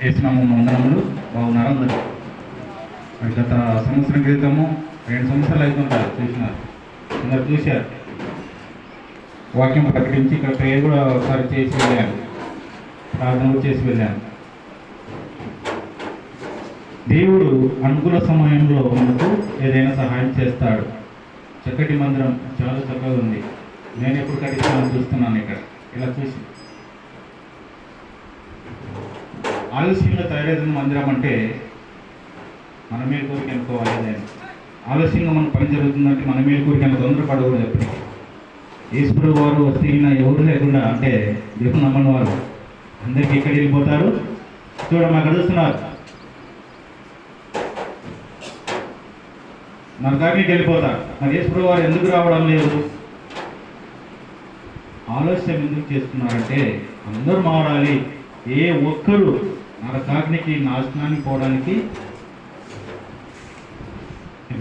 వేసినాము వందనములు. బాగున్నారు అందరూ. మరి గత సంవత్సరం క్రితము 2 సంవత్సరాలు అవుతుంటారు చూసినారు, అందరు చూశారు. వాక్యం ప్రకటించి ఇక్కడ ప్రేయర్ కూడా ఒకసారి చేసి వెళ్ళాను, ప్రార్థన కూడా చేసి వెళ్ళాను. దేవుడు అనుకూల సమయంలో మనకు ఏదైనా సహాయం చేస్తాడు. చక్కటి మందిరం చాలా చక్కగా ఉంది. నేను ఎప్పుడు కట్టిస్తానని చూస్తున్నాను. ఇక్కడ ఇలా చూసి ఆలస్యంగా తయారైన మందిరం అంటే మన మేలు కోరిక అనుకోవాలి. నేను ఆలస్యంగా మన పని జరుగుతుందంటే మన మేలు కోరిక తొందరపడకూడదు. చెప్పి ఈశ్వరు వారు వస్తే ఎవరు లేకుండా అంటే దేవుడు నమ్మని వారు అందరికీ ఎక్కడ వెళ్ళిపోతారు. చూడమ్మా అక్కడ చూస్తున్నారు, నరకానికి వెళ్ళిపోతారు. మరి ఈశ్వరు వారు ఎందుకు రావడం లేదు? ఆలస్యం ఎందుకు చేస్తున్నారంటే అందరూ మారాలి. ఏ ఒక్కరు నరకాగ్నికి నాశనానికి పోవడానికి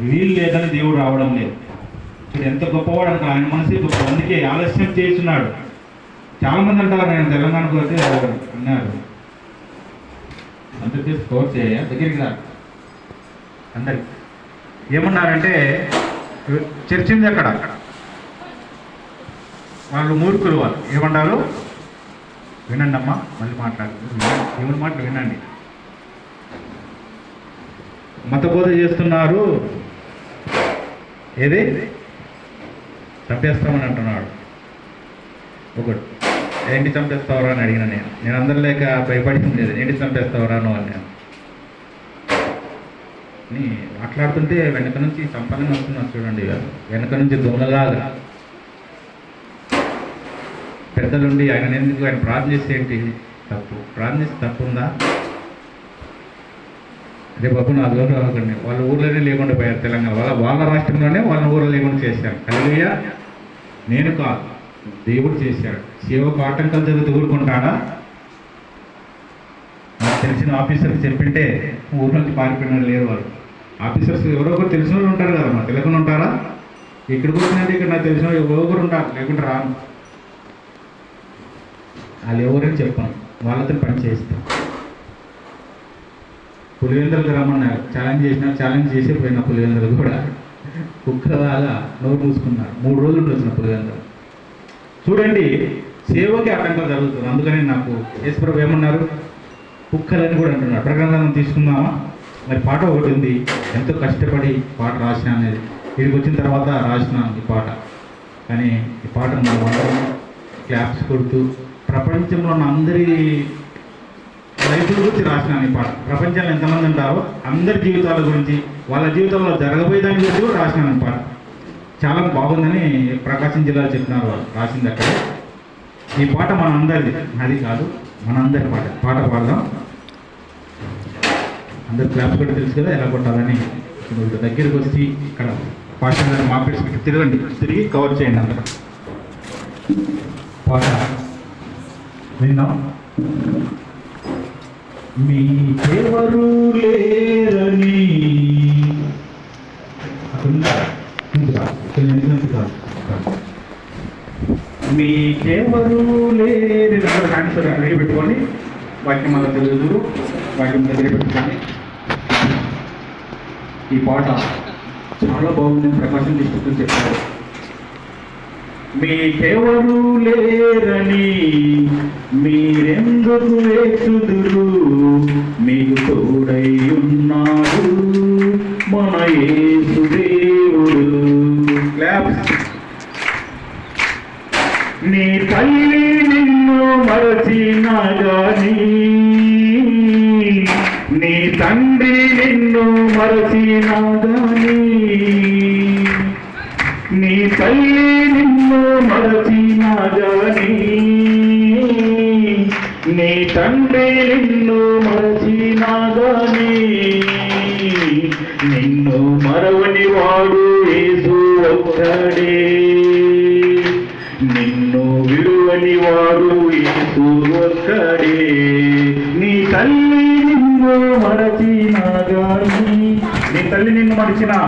వీలు లేదని దేవుడు రావడం లేదు. ఇప్పుడు ఎంత గొప్పవాడు అంటే ఆయన మనసు గొప్ప, అందుకే ఆలస్యం చేస్తున్నాడు. చాలామంది అంటారు నేను తెలంగాణకు వస్తే అన్నారు, అందరికీ స్కోర్ చేయ దగ్గరికి రా అందరికి ఏమన్నారంటే చర్చ్ ఉంది అక్కడ, వాళ్ళు మూర్ఖులు. వాళ్ళు ఏమన్నారు? వినండి అమ్మా, మళ్ళీ ఎవరి మాటలు వినండి. మతబోధ చేస్తున్నారు. ఏది చంపేస్తామని అంటున్నాడు. ఒకటి ఏంటి చంపేస్తావరా అని అడిగిన నేను అందరు లేక భయపడింది లేదు. ఏంటి చంపేస్తావరా నువ్వు అని నేను మాట్లాడుతుంటే వెనక నుంచి చంపాలని వస్తున్నారు. చూడండి, వెనక నుంచి దొంగలాగా పెద్దలుండి ఆయన ఎందుకు ఆయన ప్రార్థన చేస్తే ఏంటి తప్పు? ప్రార్థన చేస్తే తప్పు ఉందా? అదే బాబు నా దూరం రాకండి. వాళ్ళ ఊర్లోనే లేకుండా పోయారు. తెలంగాణ వాళ్ళ రాష్ట్రంలోనే వాళ్ళ ఊర్లో లేకుండా చేశారు. హల్లెలూయా. నేను కాదు, దేవుడు చేశాడు. సేవకు ఆటంకాలు జరిగితే ఊరుకుంటాడా? నాకు తెలిసిన ఆఫీసర్కి చెప్పింటే ఊర్లోకి పారిపోయినారు లేరు. వాళ్ళు ఆఫీసర్స్ ఎవరో ఒకరు తెలిసిన వాళ్ళు ఉంటారు కదా, నాకు తెలియకుండా ఉంటారా? ఇక్కడికి వచ్చినట్టు ఇక్కడ నాకు తెలిసిన వాళ్ళు ఎవరో ఒకరు ఉంటారు, లేకుంటే రాను. వాళ్ళు ఎవరని చెప్పాను, వాళ్ళతో పని చేస్తాం. పులివెందులకు రమ్మన్నారు, ఛాలెంజ్ చేసి పోయిన పులివెందులు కూడా కుక్కలాగా నోరు మూసుకున్నారు. 3 రోజులు వచ్చిన పులివెందులు. చూడండి, సేవకి ఆటంకం జరుగుతుంది. అందుకని నాకు యేసుప్రభు ఏమన్నారు? కుక్కలని కూడా అంటున్నారు. ప్రకటన తీసుకుందామా? మరి పాట ఒకటి ఉంది, ఎంతో కష్టపడి పాట రాసిన అనేది. ఇక్కడికి వచ్చిన తర్వాత రాసిన ఈ పాట. కానీ ఈ పాట మనం అందరం క్లాప్స్ కొడుతూ ప్రపంచంలో ఉన్న అందరి లైఫ్ల గురించి రాసినాను ఈ పాట. ప్రపంచంలో ఎంతమంది ఉంటారో అందరి జీవితాల గురించి, వాళ్ళ జీవితంలో జరగబోయే దాని గురించి కూడా రాసినాను ఈ పాట. చాలా బాగుందని ప్రకాశం జిల్లాలో చెప్పినారు వాళ్ళు రాసింది అక్కడ. ఈ పాట మన అందరిది, అది కాదు, మనందరి పాట. పాట పాడదాం. అందరు క్లాప్స్ కూడా తెలుసు కదా ఎలా కొట్టాలని. దగ్గరికి వచ్చి ఇక్కడ పాట మాపేసి తిరగండి, తిరిగి కవర్ చేయండి. అందరూ పాట విన్నాం. మీకెవరు లేరని మీకెవరు లేరు. ఆన్సర్ రెడీ పెట్టుకోండి. వాక్యం అలా తెలుగుదురు, వాక్యం దగ్గర పెట్టుకోండి. ఈ పాట చాలా బాగుంది. ప్రకాశం డిస్ట్రిక్ట్ చెప్పారు. మీకెవరు లేరని మీరెందుకు వేచుదురు, మీకు తోడై ఉన్నాడు మన యేసు దేవుడు. నీ తల్లి నిన్ను మరచినా గాని, నీ తండ్రి నిన్ను మరచినా గాని, నీ తల్లి నిన్ను మరచినా గాని, నీ తండ్రి నిన్ను మరచినా గాని, నిన్ను మరవని వాడు యేసు ఒక్కడే. నిన్ను విడువని వాడు యేసు ఒక్కడే. నీ తల్లి నిన్ను మరచినా గాని, నీ తల్లి నిన్ను మరచినా